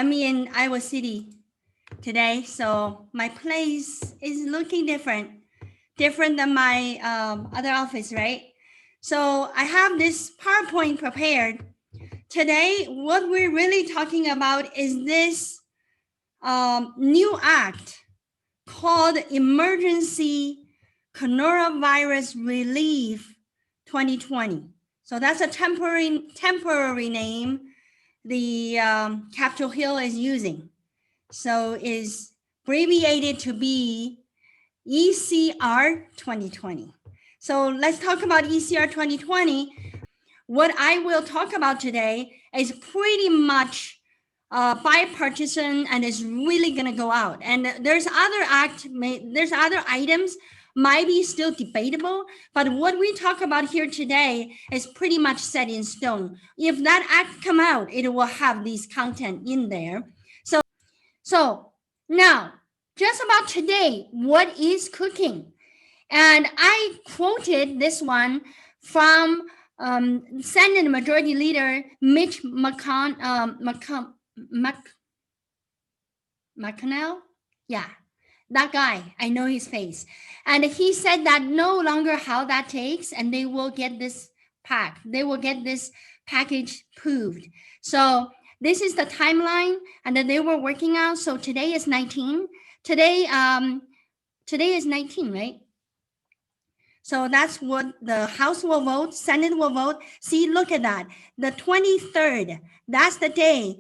I'm in Iowa City today, so my place is looking different than my other office, right? So I have this PowerPoint prepared. Today, what we're really talking about is this new act called Emergency Coronavirus Relief 2020. So that's a temporary name the Capitol Hill is using. So is abbreviated to be ECR 2020. So let's talk about ECR 2020. What I will talk about today is pretty much bipartisan and is really going to go out. And there's other items might be still debatable, but what we talk about here today is pretty much set in stone. If that act come out, it will have these content in there. So now, just about today, what is cooking? And I quoted this one from Senate Majority Leader Mitch McConnell. Yeah, that guy. I know his face. And he said that no longer how that takes, and they will get this package approved. So this is the timeline, and that they were working out. So today is 19. Today is 19, right? So that's what the House will vote, Senate will vote. See, look at that. The 23rd, that's the day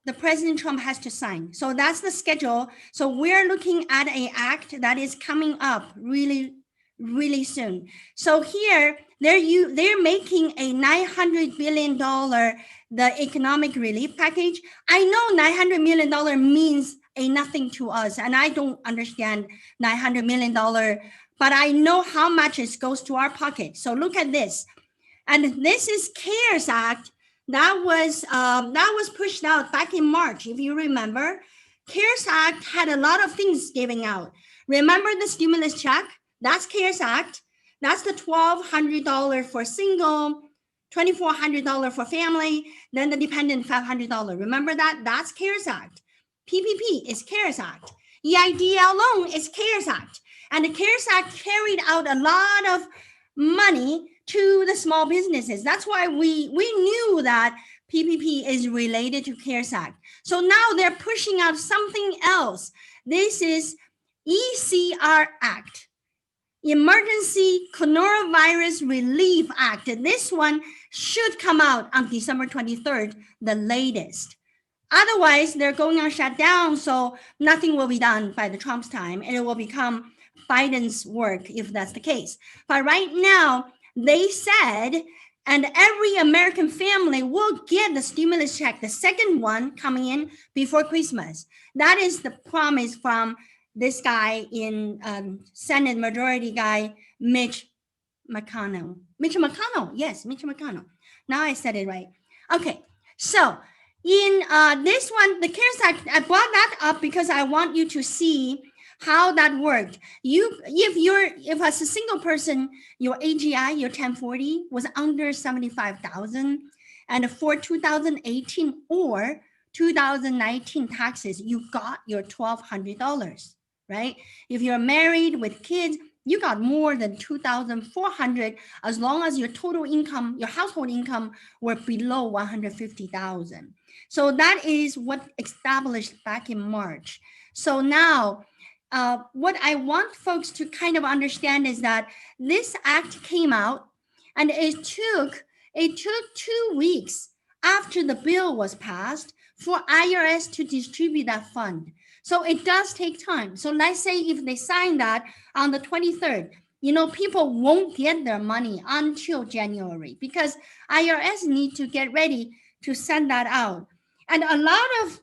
the President Trump has to sign. So that's the schedule. So we're looking at an act that is coming up really, really soon. So here, they're making a $900 billion the economic relief package. I know $900 million means a nothing to us, and I don't understand $900 million, but I know how much it goes to our pocket. So look at this, and this is CARES Act that was pushed out back in March. If you remember, CARES Act had a lot of things giving out. Remember the stimulus check? That's CARES Act. That's the $1,200 for single, $2,400 for family, then the dependent $500. Remember that? That's CARES Act. PPP is CARES Act. EIDL loan is CARES Act. And the CARES Act carried out a lot of money to the small businesses. That's why we knew that PPP is related to CARES Act. So now they're pushing out something else. This is ECR Act, Emergency Coronavirus Relief Act. This one should come out on December 23rd, the latest. Otherwise, they're going on shutdown, so nothing will be done by the Trump's time, and it will become Biden's work if that's the case. But right now, they said, and every American family will get the stimulus check, the second one coming in before Christmas. That is the promise from this guy in Senate Majority guy, Mitch McConnell. Yes, Mitch McConnell. Now I said it right. Okay, so in this one, the CARES Act, I brought that up because I want you to see how that worked. If as a single person, your AGI, your 1040 was under 75,000, and for 2018 or 2019 taxes, you got your $1,200, right? If you're married with kids, you got more than 2,400 as long as your total income, your household income were below 150,000. So that is what established back in March. So now, what I want folks to kind of understand is that this act came out, and it took 2 weeks after the bill was passed for IRS to distribute that fund. So it does take time. So let's say if they sign that on the 23rd, people won't get their money until January because IRS need to get ready to send that out. And a lot of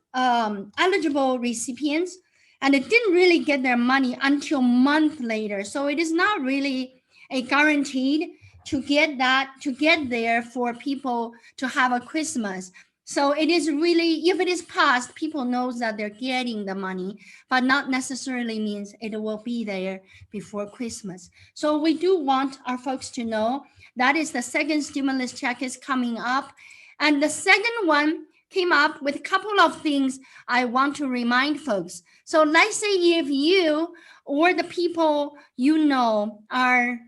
eligible recipients, and it didn't really get their money until a month later. So it is not really a guaranteed to get there for people to have a Christmas. So it is really, if it is passed, people knows that they're getting the money, but not necessarily means it will be there before Christmas. So we do want our folks to know that is the second stimulus check is coming up. And the second one, came up with a couple of things I want to remind folks. So let's say if you or the people you know are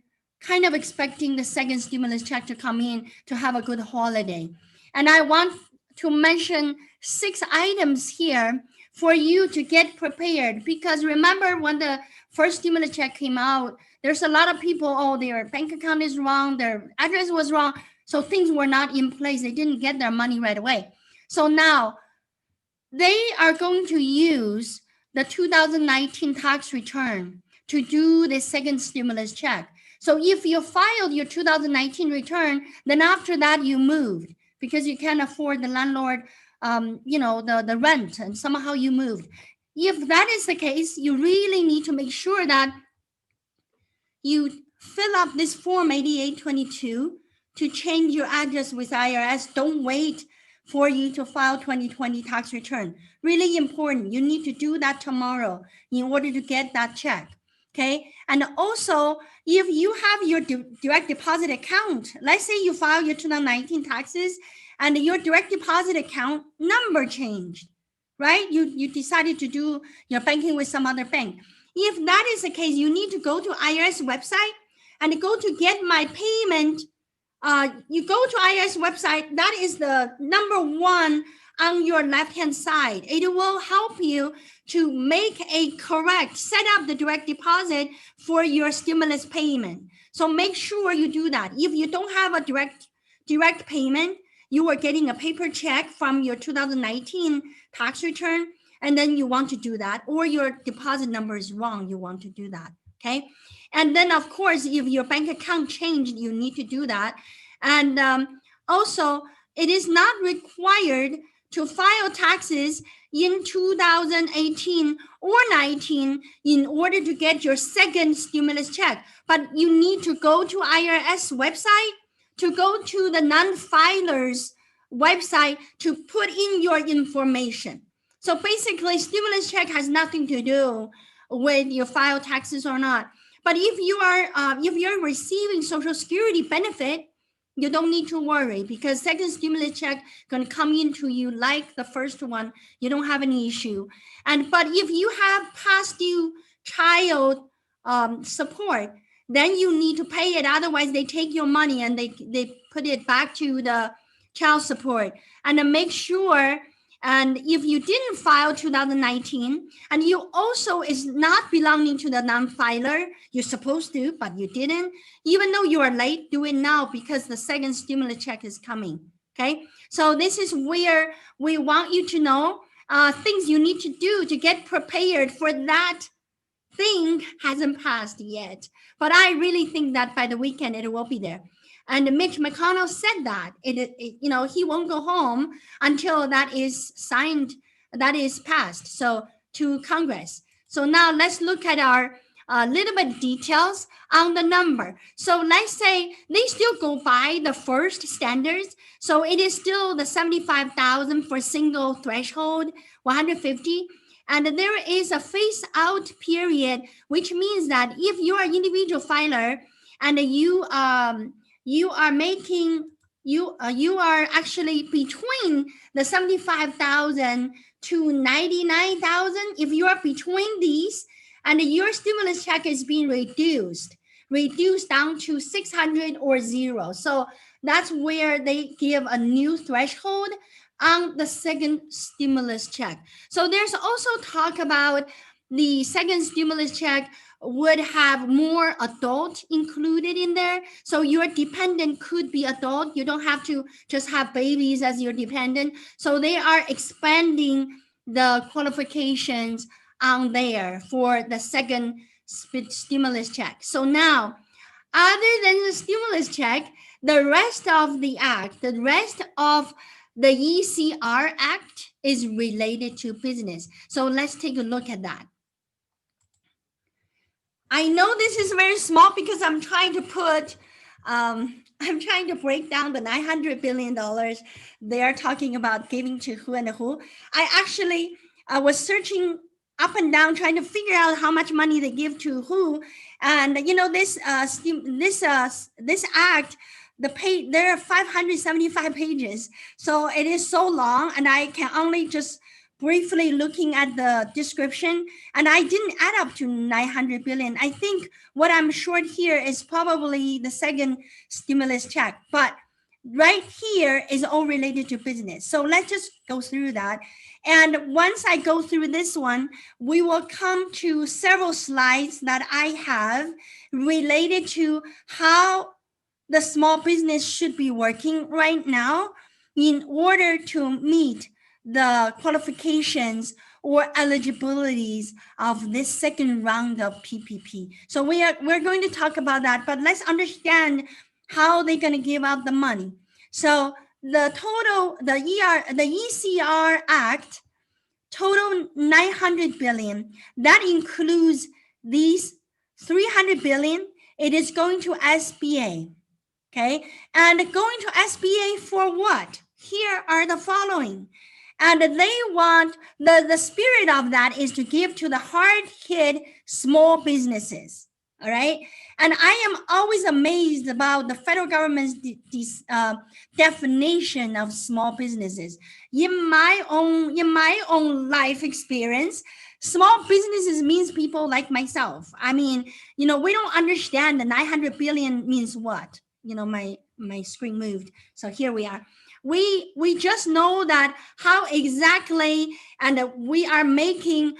kind of expecting the second stimulus check to come in to have a good holiday. And I want to mention 6 items here for you to get prepared, because remember when the first stimulus check came out, there's a lot of people, oh, their bank account is wrong, their address was wrong, so things were not in place. They didn't get their money right away. So now they are going to use the 2019 tax return to do the second stimulus check. So if you filed your 2019 return, then after that you moved because you can't afford the landlord, the rent, and somehow you moved. If that is the case, you really need to make sure that you fill up this form 8822 to change your address with IRS. Don't wait for you to file 2020 tax return. Really important. You need to do that tomorrow in order to get that check. Okay. And also, if you have your direct deposit account, let's say you file your 2019 taxes and your direct deposit account number changed, right? You decided to do your banking with some other bank. If that is the case, you need to go to IRS website and go to get my payment. You go to IRS website. That is the number 1 on your left-hand side. It will help you to make a correct, set up the direct deposit for your stimulus payment. So make sure you do that. If you don't have a direct payment, you are getting a paper check from your 2019 tax return, and then you want to do that, or your deposit number is wrong, you want to do that, okay? And then, of course, if your bank account changed, you need to do that. And also, it is not required to file taxes in 2018 or 19 in order to get your second stimulus check. But you need to go to IRS website, to go to the non-filers website to put in your information. So basically, stimulus check has nothing to do with your file taxes or not. But if you're receiving Social Security benefit, you don't need to worry, because second stimulus check going to come into you like the first one. You don't have any issue. But if you have past due child support, then you need to pay it. Otherwise, they take your money and they put it back to the child support. And then make sure, and if you didn't file 2019, and you also is not belonging to the non-filer, you're supposed to, but you didn't, even though you are late, do it now, because the second stimulus check is coming, okay? So this is where we want you to know things you need to do to get prepared for that thing hasn't passed yet. But I really think that by the weekend, it will be there. And Mitch McConnell said that he won't go home until that is signed, that is passed, so to Congress. So now let's look at our little bit details on the number. So let's say they still go by the first standards. So it is still the 75,000 for single threshold, 150. And there is a phase out period, which means that if you are an individual filer and you are actually between the 75,000 to 99,000, if you are between these, and your stimulus check is being reduced down to 600 or 0. So that's where they give a new threshold on the second stimulus check. So there's also talk about the second stimulus check would have more adult included in there. So your dependent could be adult. You don't have to just have babies as your dependent. So they are expanding the qualifications on there for the second stimulus check. So now, other than the stimulus check, the rest of the act, the rest of the ECR Act is related to business. So let's take a look at that. I know this is very small because I'm trying to break down the $900 billion they are talking about giving to who and who. I actually was searching up and down trying to figure out how much money they give to who. And this act the page, there are 575 pages, so it is so long, and I can only just briefly looking at the description, and I didn't add up to 900 billion. I think what I'm short here is probably the second stimulus check, but right here is all related to business. So let's just go through that. And once I go through this one, we will come to several slides that I have related to how the small business should be working right now in order to meet the qualifications or eligibilities of this second round of PPP. So we're going to talk about that, but let's understand how they're going to give out the money. So the total, the ECR Act, total 900 billion. That includes these 300 billion. It is going to SBA. Okay, and going to SBA for what? Here are the following. And they want, the spirit of that is to give to the hard hit small businesses. All right. And I am always amazed about the federal government's definition of small businesses. In my own life experience, small businesses means people like myself. I mean, we don't understand the 900 billion means what. My screen moved, so here we are. We just know that how exactly, and we are making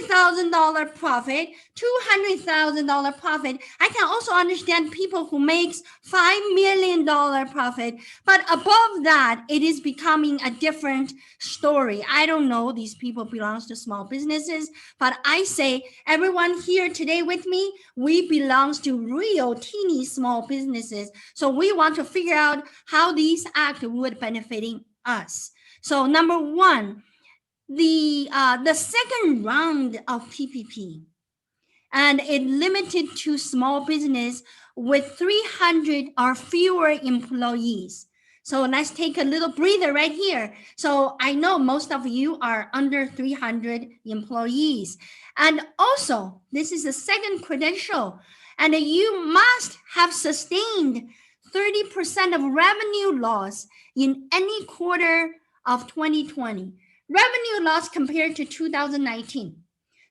$100,000 profit, $200,000 profit. I can also understand people who makes $5 million profit, but above that, it is becoming a different story. I don't know, these people belongs to small businesses, but I say everyone here today with me, we belongs to real teeny small businesses. So we want to figure out how these act would benefiting us. So number one, the second round of PPP, and it limited to small business with 300 or fewer employees. So let's take a little breather right here. So I know most of you are under 300 employees. And also, this is the second credential, and you must have sustained 30% of revenue loss in any quarter of 2020. Revenue loss compared to 2019.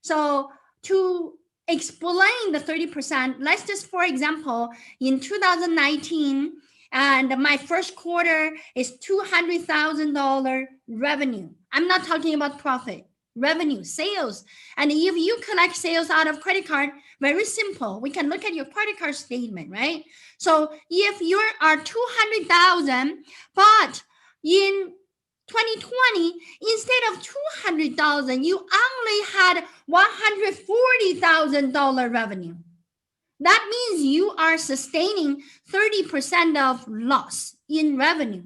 So to explain the 30%, let's just, for example, in 2019, and my first quarter is $200,000 revenue. I'm not talking about profit. Revenue, sales. And if you collect sales out of credit card, very simple. We can look at your credit card statement, right? So if you are 200,000, but in 2020, instead of 200,000, you only had $140,000 revenue. That means you are sustaining 30% of loss in revenue.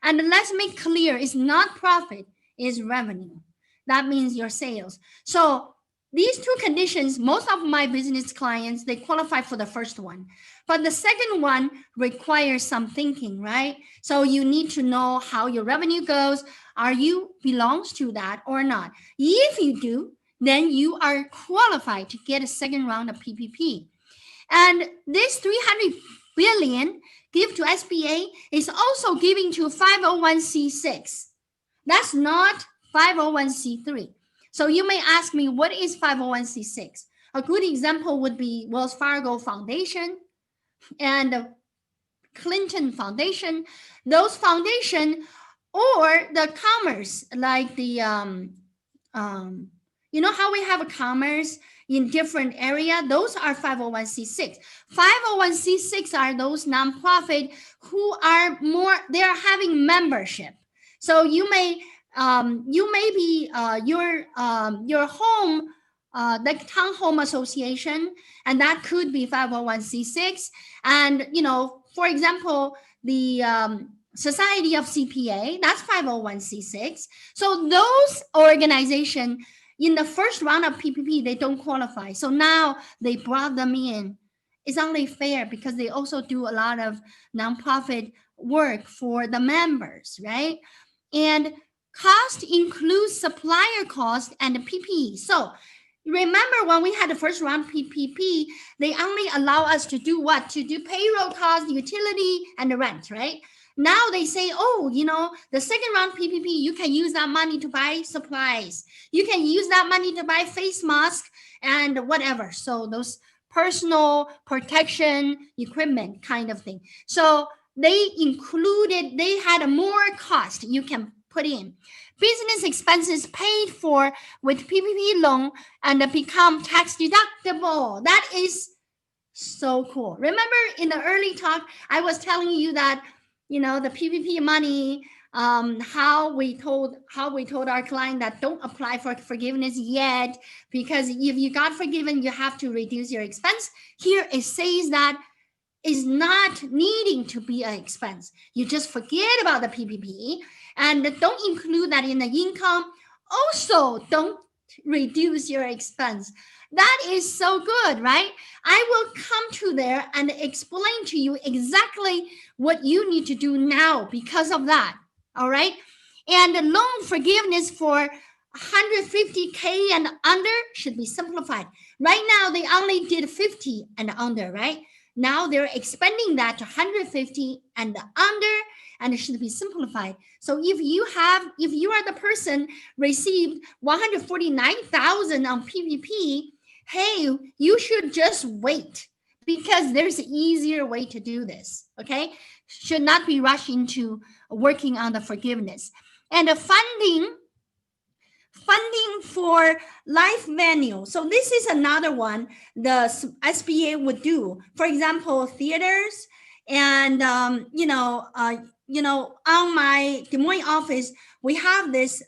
And let's make clear, it's not profit, it's revenue. That means your sales. So these two conditions, most of my business clients, they qualify for the first one. But the second one requires some thinking, right? So you need to know how your revenue goes. Are you belongs to that or not? If you do, then you are qualified to get a second round of PPP. And this 300 billion give to SBA is also giving to 501c6. That's not 501c3. So you may ask me, what is 501c6? A good example would be Wells Fargo Foundation and Clinton Foundation. Those foundation, or the commerce, like the you know how we have a commerce in different area, those are 501c6. 501c6 are those nonprofit who are more, they are having membership. So you may be your home, the townhome association, and that could be 501c6. And for example, the Society of CPA, that's 501c6. So those organizations in the first round of PPP, they don't qualify. So now they brought them in. It's only fair because they also do a lot of nonprofit work for the members, right? And cost includes supplier cost and PPE. So Remember when we had the first round PPP, they only allow us to do what? To do payroll cost, utility, and the rent, right? Now they say, oh, the second round PPP, you can use that money to buy supplies. You can use that money to buy face mask and whatever. So those personal protection equipment kind of thing. So they had a more cost you can put in. Business expenses paid for with PPP loan and become tax deductible. That is so cool. Remember in the early talk, I was telling you that, the PPP money, how we told our client that don't apply for forgiveness yet, because if you got forgiven, you have to reduce your expense. Here it says that is not needing to be an expense. You just forget about the PPP and don't include that in the income. Also, don't reduce your expense. That is so good, right? I will come to there and explain to you exactly what you need to do now because of that. All right. And the loan forgiveness for 150K and under should be simplified. Right now, they only did 50 and under, right? Now they're expanding that to 150 and under, and it should be simplified. So if you are the person received 149,000 on PPP, hey, you should just wait because there's an easier way to do this. Okay, should not be rushed into working on the forgiveness and the funding for life venue. So this is another one the SBA would do. For example, theaters and on my Des Moines office, we have this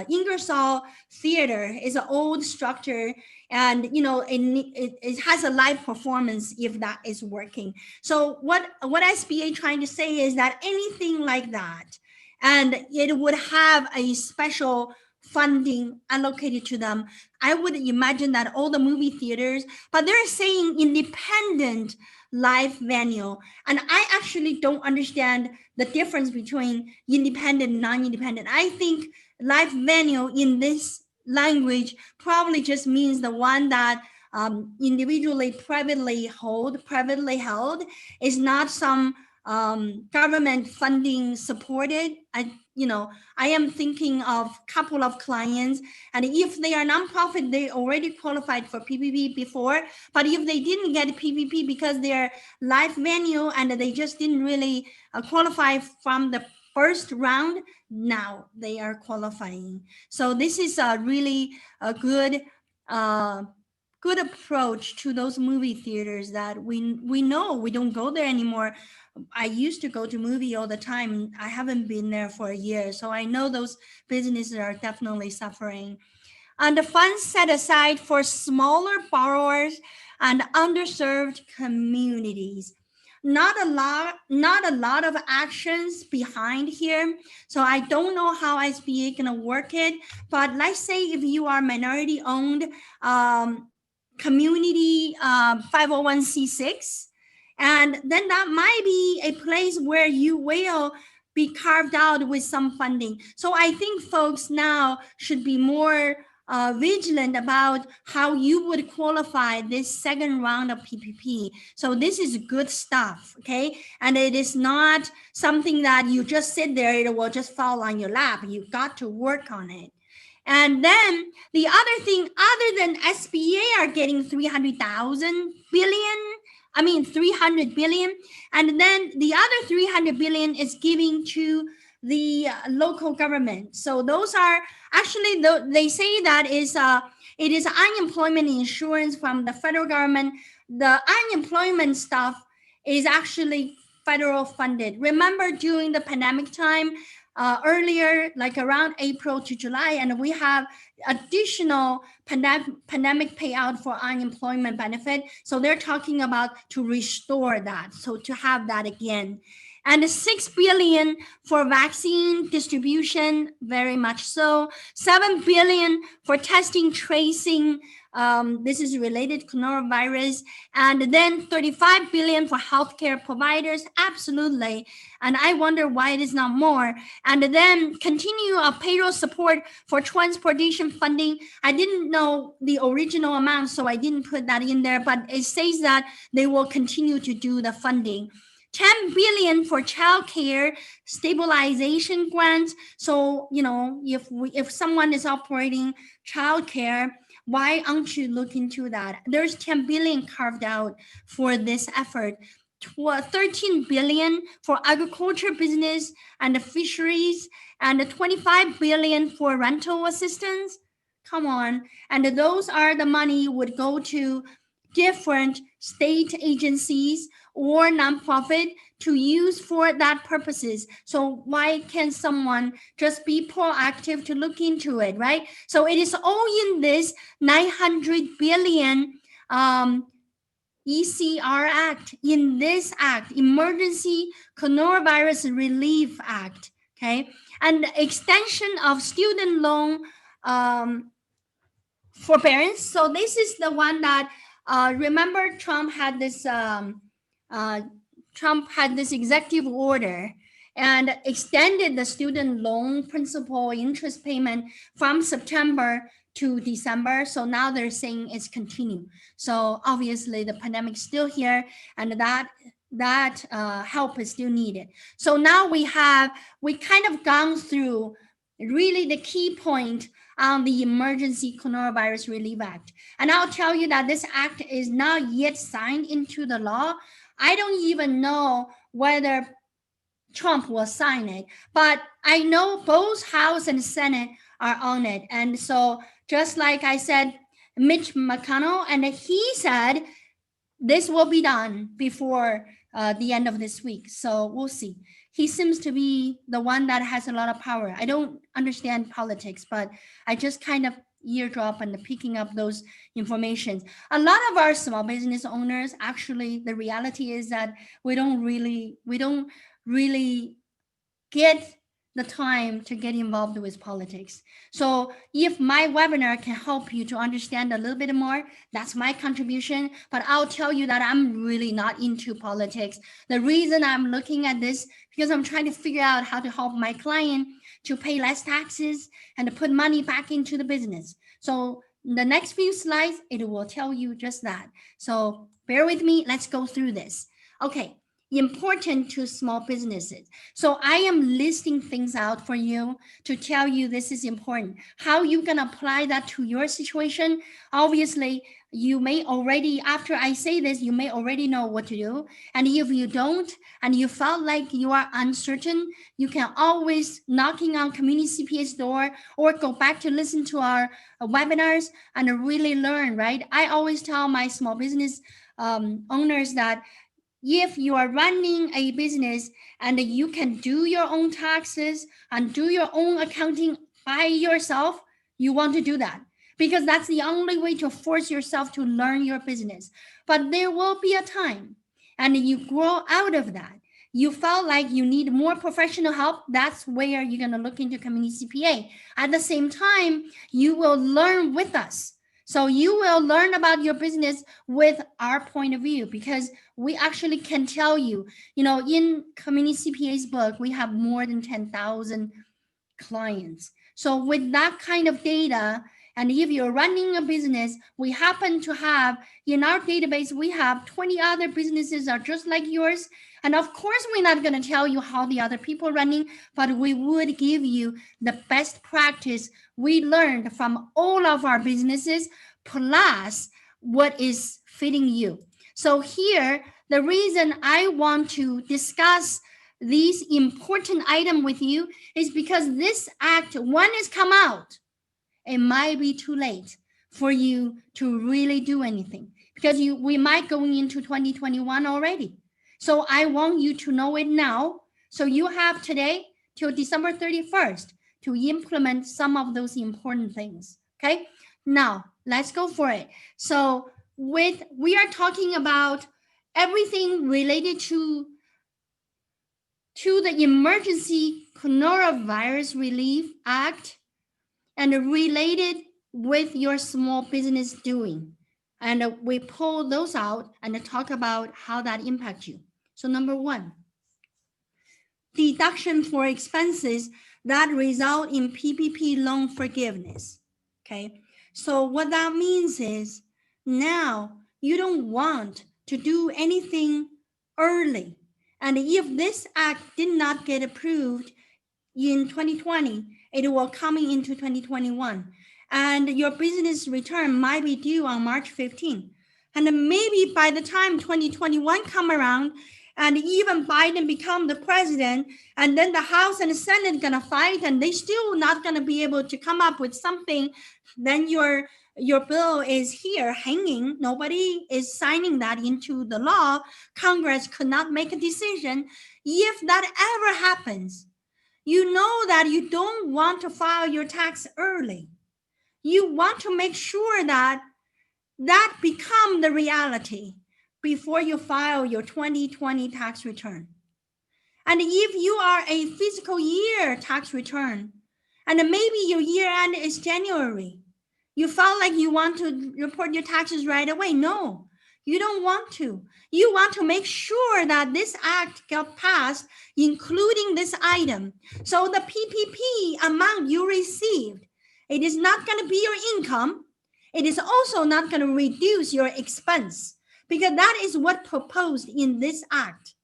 Ingersoll Theater. It's an old structure, and it has a live performance if that is working. So what SBA trying to say is that anything like that, and it would have a special funding allocated to them. I would imagine that all the movie theaters, but they're saying independent live venue. And I actually don't understand the difference between independent and non-independent. I think live venue in this language probably just means the one that individually privately held, is not some government funding supported. I am thinking of a couple of clients, and if they are nonprofit, they already qualified for PPP before. But if they didn't get PPP because they're live venue and they just didn't really qualify from the first round, now they are qualifying. So this is a really a good approach to those movie theaters that we know we don't go there anymore. I used to go to movie all the time. I haven't been there for a year. So I know those businesses are definitely suffering. And the funds set aside for smaller borrowers and underserved communities. Not a lot of actions behind here. So I don't know how SBA gonna work it. But let's say if you are minority owned community 501c6, and then that might be a place where you will be carved out with some funding. So I think folks now should be more vigilant about how you would qualify this second round of PPP. So this is good stuff, okay? And it is not something that you just sit there, it will just fall on your lap. You got to work on it. And then the other thing, other than SBA are getting 300 billion, and then the other 300 billion is giving to the local government. So those are actually, they say that it is unemployment insurance from the federal government. The unemployment stuff is actually federal funded. Remember during the pandemic time, earlier, like around April to July, and we have additional pandemic payout for unemployment benefit. So they're talking about to restore that, so to have that again. and 6 billion for vaccine distribution, very much so. 7 billion for testing, tracing. This is related to coronavirus, and then 35 billion for healthcare providers. Absolutely. And I wonder why it is not more. And then continue a payroll support for transportation funding. I didn't know the original amount, so I didn't put that in there, but it says that they will continue to do the funding. 10 billion for child care stabilization grants. So, if someone is operating child care, why aren't you look into that? There's 10 billion carved out for this effort. 13 billion for agriculture business and fisheries, and 25 billion for rental assistance. Come on. And those are the money would go to different state agencies or nonprofit to use for that purposes. So why can someone just be proactive to look into it, right? So it is all in this 900 billion ECR Act, in this act, Emergency Coronavirus Relief Act, okay? And extension of student loan forbearance. So this is the one that, remember Trump had this executive order and extended the student loan principal interest payment from September to December. So now they're saying it's continued. So obviously the pandemic is still here, and that help is still needed. So now we kind of gone through really the key point on the Emergency Coronavirus Relief Act. And I'll tell you that this act is not yet signed into the law. I don't even know whether Trump will sign it, but I know both House and Senate are on it. And so just like I said, Mitch McConnell, and he said this will be done before the end of this week. So we'll see. He seems to be the one that has a lot of power. I don't understand politics, but I just kind of eardrop and picking up those informations. A lot of our small business owners, actually, the reality is that we don't really get the time to get involved with politics. So if my webinar can help you to understand a little bit more, that's my contribution. But I'll tell you that I'm really not into politics. The reason I'm looking at this, because I'm trying to figure out how to help my client to pay less taxes and to put money back into the business. So the next few slides, it will tell you just that. So bear with me, let's go through this. Okay. Important to small businesses. So I am listing things out for you to tell you this is important. How you can apply that to your situation? Obviously, you may already, after I say this, you may already know what to do. And if you don't, and you felt like you are uncertain, you can always knocking on Community CPA's door or go back to listen to our webinars and really learn, right? I always tell my small business owners that if you are running a business and you can do your own taxes and do your own accounting by yourself, you want to do that, because that's the only way to force yourself to learn your business. But there will be a time and you grow out of that. You felt like you need more professional help. That's where you're going to look into Community CPA. At the same time, you will learn with us. So you will learn about your business with our point of view, because we actually can tell you, in Community CPA's book, we have more than 10,000 clients. So with that kind of data, and if you're running a business, we happen to have, in our database, we have 20 other businesses are just like yours. And of course, we're not going to tell you how the other people are running, but we would give you the best practice we learned from all of our businesses, plus what is fitting you. So here, the reason I want to discuss these important item with you is because this act, when it's come out, it might be too late for you to really do anything, because we might going into 2021 already. So I want you to know it now. So you have today till December 31st to implement some of those important things. Okay, now let's go for it. So we are talking about everything related to to the Emergency Coronavirus Relief Act and related with your small business doing. And we pull those out and talk about how that impacts you. So number one, deduction for expenses that result in PPP loan forgiveness. Okay, so what that means is now you don't want to do anything early. And if this act did not get approved in 2020, it will coming into 2021. And your business return might be due on March 15. And maybe by the time 2021 come around, and even Biden become the president, and then the House and the Senate gonna fight, and they still not gonna be able to come up with something, then your bill is here hanging. Nobody is signing that into the law. Congress could not make a decision. If that ever happens, you know that you don't want to file your tax early. You want to make sure that that become the reality before you file your 2020 tax return. And if you are a fiscal year tax return, and maybe your year end is January, you felt like you want to report your taxes right away. No, you don't want to. You want to make sure that this act got passed, including this item. So the PPP amount you received, it is not going to be your income. It is also not going to reduce your expense, because that is what proposed in this act.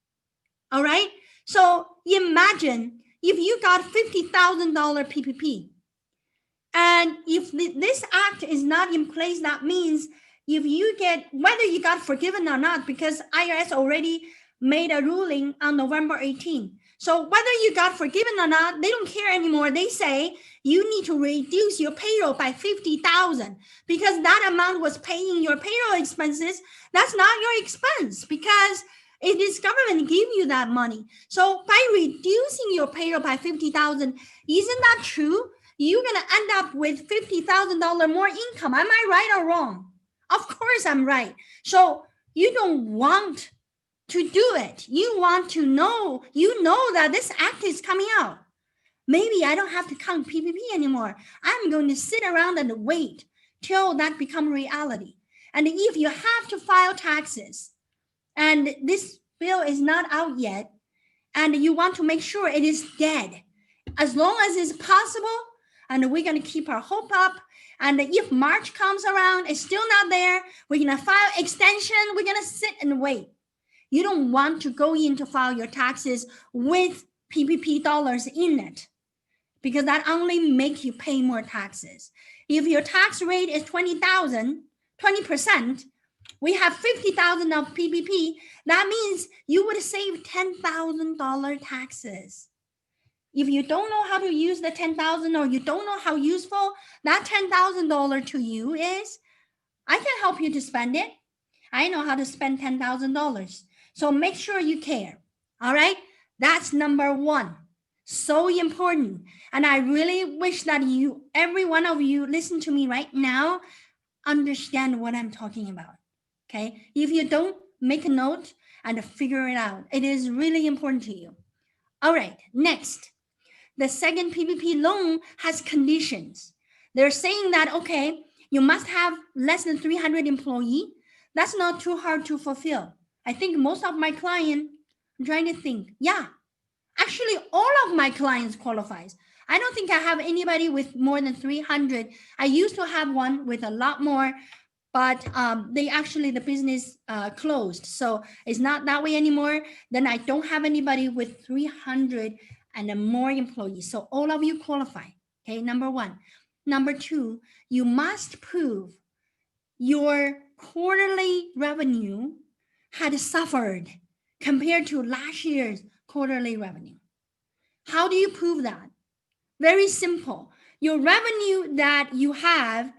All right. So imagine if you got $50,000 PPP, and if this act is not in place, that means if you get, whether you got forgiven or not, because IRS already made a ruling on November 18. So whether you got forgiven or not, they don't care anymore. They say you need to reduce your payroll by 50,000 because that amount was paying your payroll expenses. That's not your expense because it is government give you that money. So by reducing your payroll by 50,000, isn't that true? You're going to end up with $50,000 more income. Am I right or wrong? Of course I'm right. So you don't want to do it. You want to know, that this act is coming out. Maybe I don't have to count PPP anymore. I'm going to sit around and wait till that become reality. And if you have to file taxes and this bill is not out yet, and you want to make sure it is dead, as long as it's possible, and we're going to keep our hope up. And if March comes around, it's still not there, we're going to file extension, we're going to sit and wait. You don't want to go in to file your taxes with PPP dollars in it, because that only makes you pay more taxes. If your tax rate is 20%, we have 50,000 of PPP, that means you would save $10,000 taxes. If you don't know how to use the 10,000 or you don't know how useful that $10,000 to you is, I can help you to spend it. I know how to spend $10,000. So make sure you care. All right. That's number one. So important. And I really wish that every one of you listen to me right now, understand what I'm talking about. Okay. If you don't, make a note and figure it out. It is really important to you. All right. Next. The second PPP loan has conditions. They're saying that, okay, you must have less than 300 employees. That's not too hard to fulfill. I think most of my clients, I'm trying to think. Yeah, actually all of my clients qualifies. I don't think I have anybody with more than 300. I used to have one with a lot more, but the business closed. So it's not that way anymore. Then I don't have anybody with 300 and more employees. So all of you qualify. Okay, number one. Number two, you must prove your quarterly revenue had suffered compared to last year's quarterly revenue. How do you prove that? Very simple. Your revenue that you have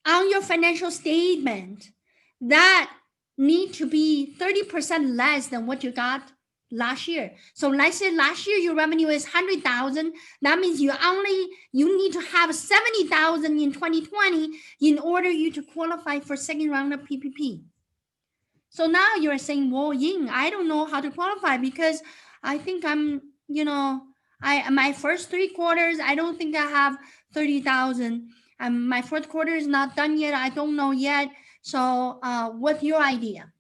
on your financial statement, that need to be 30% less than what you got last year. So let's say last year your revenue is 100,000. That means you need to have 70,000 in 2020 in order you to qualify for second round of PPP. So now you're saying, well, Ying, I don't know how to qualify because I think I'm my first 3 quarters, I don't think I have 30,000. My fourth quarter is not done yet. I don't know yet. So, what's your idea?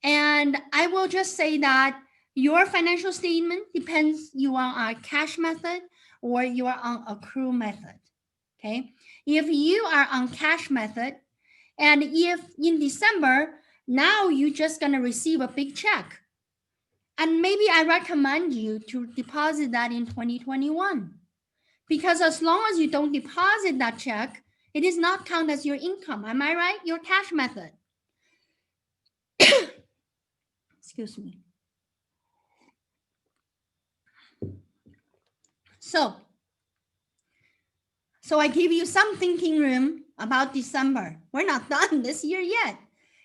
And I will just say that your financial statement depends you are on a cash method or you are on accrue method. Okay. If you are on cash method, and if in December, now you're just going to receive a big check, and maybe I recommend you to deposit that in 2021. Because as long as you don't deposit that check, it is not count as your income. Am I right? Your cash method. Excuse me. So I give you some thinking room about December. We're not done this year yet.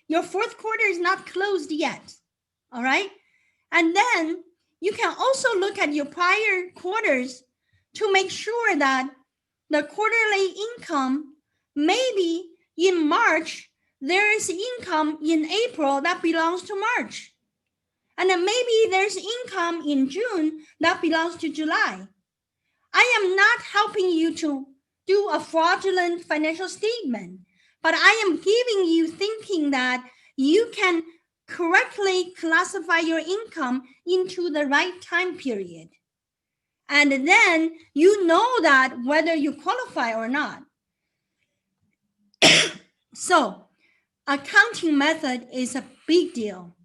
Your fourth quarter is not closed yet. All right? And then you can also look at your prior quarters to make sure that the quarterly income, maybe in March, there is income in April that belongs to March. And then maybe there's income in June that belongs to July. I am not helping you to do a fraudulent financial statement, but I am giving you thinking that you can correctly classify your income into the right time period. And then you know that whether you qualify or not. So, accounting method is a big deal.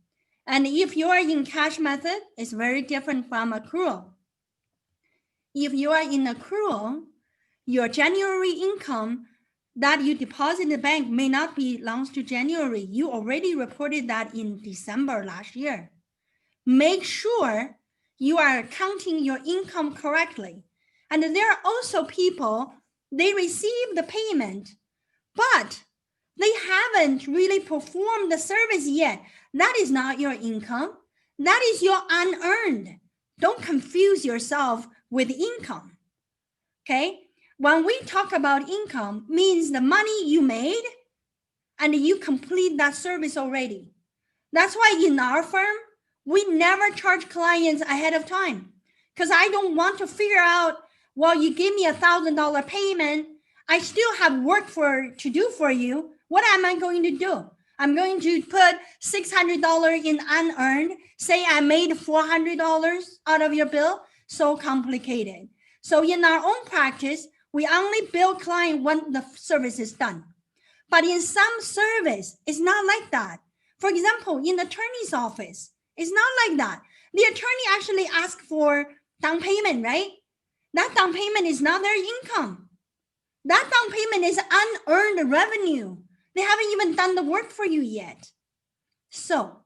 And if you are in cash method, it's very different from accrual. If you are in accrual, your January income that you deposit in the bank may not belong to January. You already reported that in December last year. Make sure you are counting your income correctly. And there are also people, they receive the payment, but they haven't really performed the service yet. That is not your income. That is your unearned. Don't confuse yourself with income. Okay? When we talk about income, means the money you made and you complete that service already. That's why in our firm, we never charge clients ahead of time, because I don't want to figure out, well, you give me $1,000 payment, I still have work to do for you. What am I going to do? I'm going to put $600 in unearned, say I made $400 out of your bill. So complicated. So in our own practice, we only bill client when the service is done. But in some service, it's not like that. For example, in the attorney's office, it's not like that. The attorney actually asks for down payment, right? That down payment is not their income. That down payment is unearned revenue. They haven't even done the work for you yet. So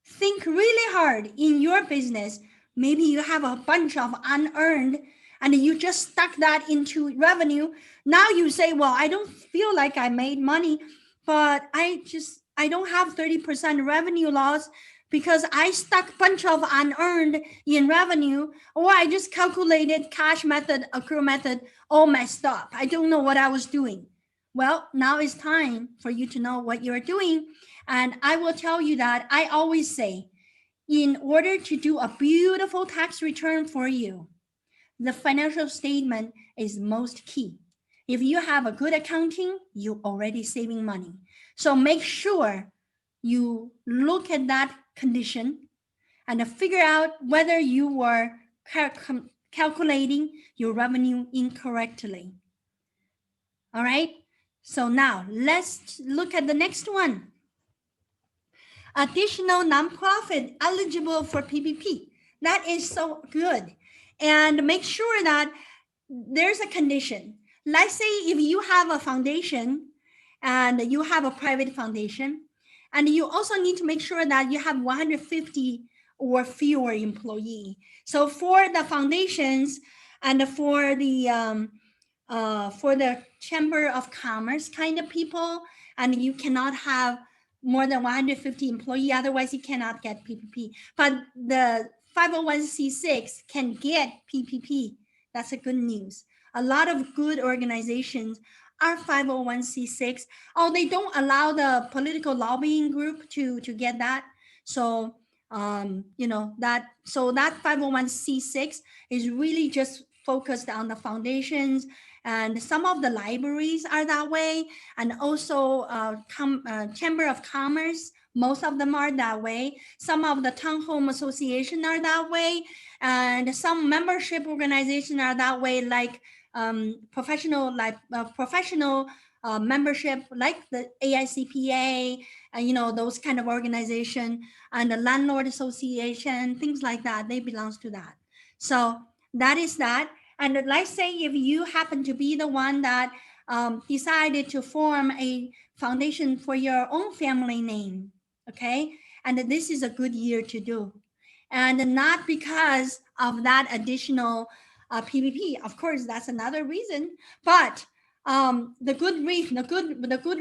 think really hard in your business. Maybe you have a bunch of unearned and you just stuck that into revenue. Now you say, well, I don't feel like I made money, but I don't have 30% revenue loss because I stuck a bunch of unearned in revenue, or I just calculated cash method, accrue method, all messed up. I don't know what I was doing. Well, now it's time for you to know what you're doing. And I will tell you that I always say, in order to do a beautiful tax return for you, the financial statement is most key. If you have a good accounting, you're already saving money. So make sure you look at that condition and figure out whether you were calculating your revenue incorrectly. All right. So now let's look at the next one. Additional nonprofit eligible for PPP. That is so good. And make sure that there's a condition. Let's say if you have a foundation and you have a private foundation, and you also need to make sure that you have 150 or fewer employee. So for the foundations and for the Chamber of Commerce kind of people, and you cannot have more than 150 employee, otherwise you cannot get PPP. But the 501c6 can get PPP. That's a good news. A lot of good organizations are 501c6. Oh, they don't allow the political lobbying group to get that. So So that 501c6 is really just focused on the foundations, and some of the libraries are that way, and also Chamber of Commerce, most of them are that way. Some of the townhome association are that way, and some membership organization are that way, like professional membership, like the AICPA, and those kind of organization, and the landlord association, things like that. They belongs to that. So that is that. And let's say if you happen to be the one that decided to form a foundation for your own family name, okay, and this is a good year to do, and not because of that additional PPP. Of course, that's another reason, but the good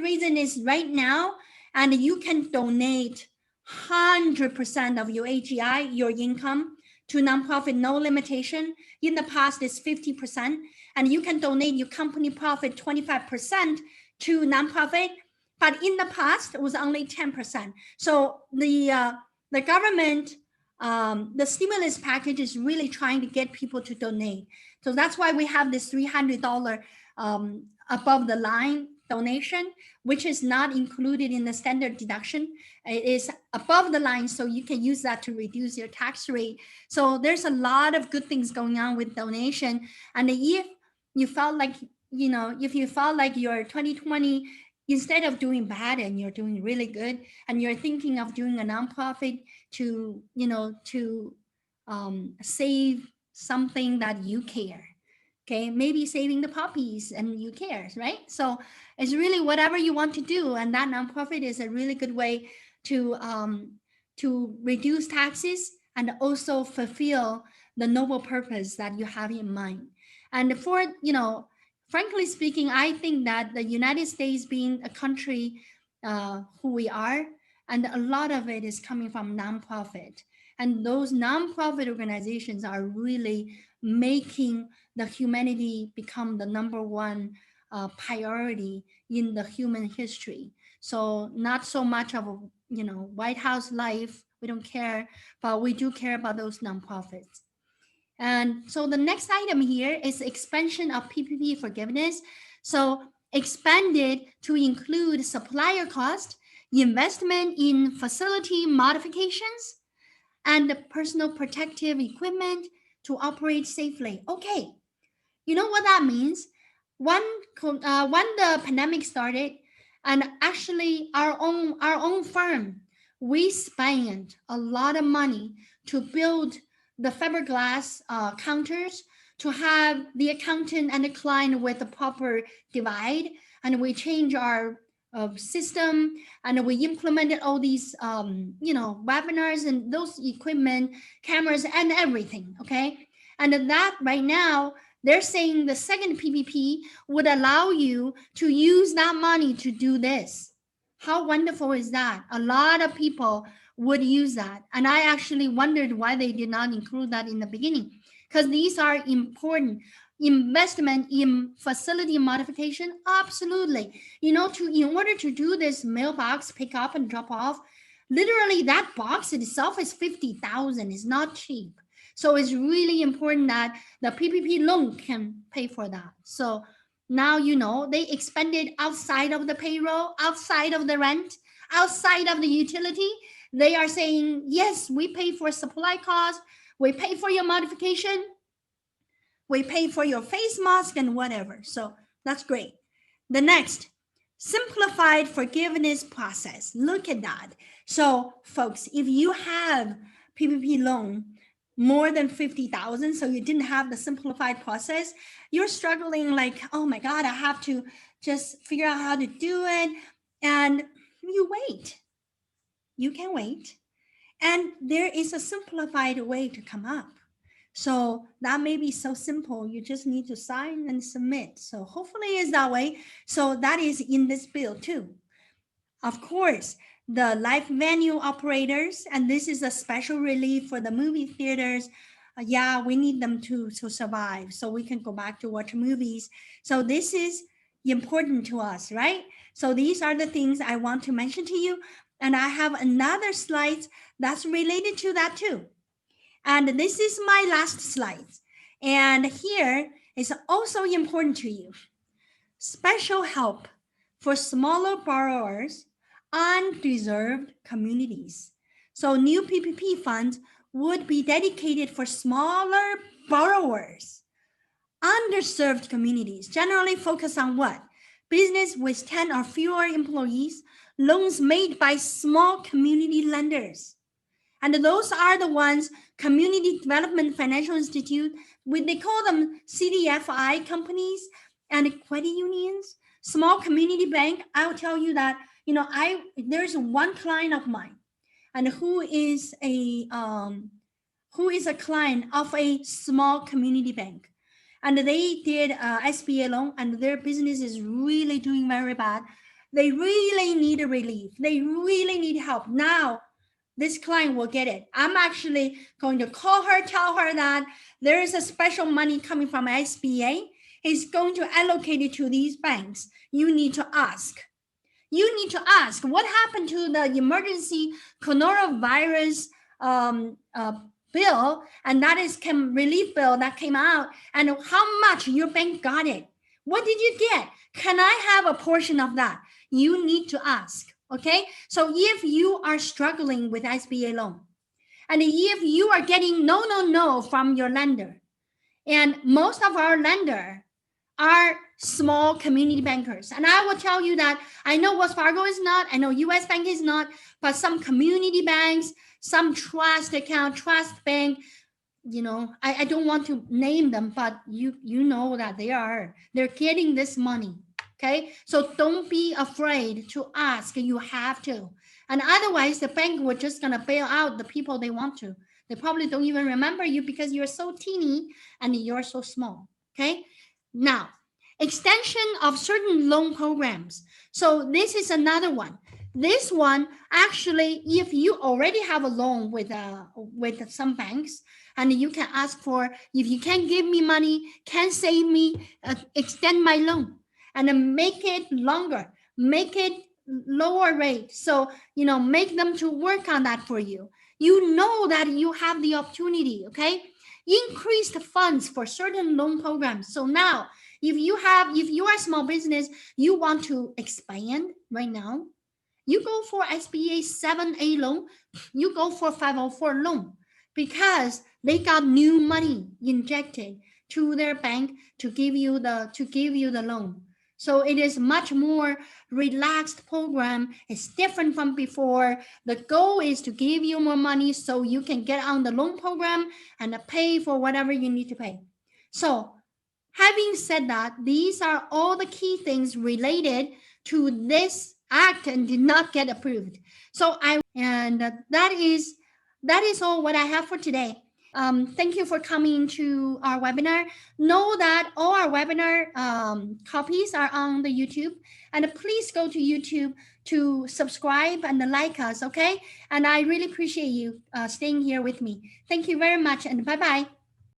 reason is right now, and you can donate 100% of your AGI, your income, to nonprofit, no limitation. In the past, it's 50%, and you can donate your company profit 25% to nonprofit. But in the past, it was only 10%. So the government, the stimulus package is really trying to get people to donate. So that's why we have this $300 above the line donation, which is not included in the standard deduction. It is above the line, so you can use that to reduce your tax rate. So there's a lot of good things going on with donation. And if you felt like, if you felt like your 2020, instead of doing bad and you're doing really good, and you're thinking of doing a nonprofit to, save something that you care. Okay, maybe saving the puppies and you care, right? So it's really whatever you want to do, and that nonprofit is a really good way to reduce taxes and also fulfill the noble purpose that you have in mind. And for, frankly speaking, I think that the United States, being a country who we are, and a lot of it is coming from nonprofit, and those nonprofit organizations are really making the humanity become the number one priority in the human history. So not so much of a, White House life, we don't care, but we do care about those nonprofits. And so the next item here is expansion of PPP forgiveness. So expanded to include supplier cost, investment in facility modifications, and the personal protective equipment to operate safely. Okay, you know what that means? When when the pandemic started, and actually our own firm, we spent a lot of money to build the fiberglass counters, to have the accountant and the client with the proper divide, and we change our system, and we implemented all these webinars and those equipment, cameras and everything. Okay, and that right now they're saying the second PPP would allow you to use that money to do this. How wonderful is that? A lot of people would use that. And I actually wondered why they did not include that in the beginning, because these are important. Investment in facility modification, absolutely. In order to do this mailbox pick up and drop off, literally that box itself is 50,000. It's not cheap. So it's really important that the PPP loan can pay for that. So now they expanded outside of the payroll, outside of the rent, outside of the utility. They are saying, yes, we pay for supply costs, we pay for your modification, we pay for your face mask and whatever. So that's great. The next, simplified forgiveness process. Look at that. So folks, if you have PPP loan more than 50,000, so you didn't have the simplified process, you're struggling like, oh my God, I have to just figure out how to do it. And you wait. You can wait. And there is a simplified way to come up. So that may be so simple. You just need to sign and submit. So hopefully it's that way. So that is in this bill too. Of course, the live venue operators, and this is a special relief for the movie theaters. Yeah, we need them to survive so we can go back to watch movies. So this is important to us, right? So these are the things I want to mention to you. And I have another slide that's related to that too. And this is my last slide. And here is also important to you. Special help for smaller borrowers, undeserved communities. So new PPP funds would be dedicated for smaller borrowers, underserved communities, generally focus on what? Business with 10 or fewer employees, loans made by small community lenders. And those are the ones, Community Development Financial Institute, they call them CDFI companies and credit unions, small community bank. I'll tell you that, there's one client of mine and who is a client of a small community bank. And they did SBA loan and their business is really doing very bad. They really need a relief. They really need help. Now, this client will get it. I'm actually going to call her, tell her that there is a special money coming from SBA. He's going to allocate it to these banks. You need to ask. You need to ask what happened to the emergency coronavirus bill, and that is relief bill that came out, and how much your bank got it. What did you get? Can I have a portion of that? You need to ask. Okay, so if you are struggling with SBA loan, and if you are getting no from your lender, and most of our lender are small community bankers, and I will tell you that I know Wells Fargo is not, I know US Bank is not, but some community banks, some trust account, trust bank, I don't want to name them, but you know that they're getting this money. Okay, so don't be afraid to ask. You have to, and otherwise the bank will just gonna bail out the people they want to. They probably don't even remember you because you're so teeny and you're so small. Okay, now extension of certain loan programs. So this is another one. This one actually, if you already have a loan with some banks, and you can ask for, if you can give me money, can save me, extend my loan and make it longer, make it lower rate. So, make them to work on that for you. You know that you have the opportunity, okay? Increased funds for certain loan programs. So now, if you are a small business, you want to expand right now, you go for SBA 7A loan, you go for 504 loan, because they got new money injected to their bank to give you the loan. So it is much more relaxed program. It's different from before. The goal is to give you more money so you can get on the loan program and pay for whatever you need to pay. So having said that, these are all the key things related to this act and did not get approved. So that is all what I have for today. Thank you for coming to our webinar. Know that all our webinar copies are on the YouTube, and please go to YouTube to subscribe and like us, okay? And I really appreciate you staying here with me. Thank you very much, and bye-bye.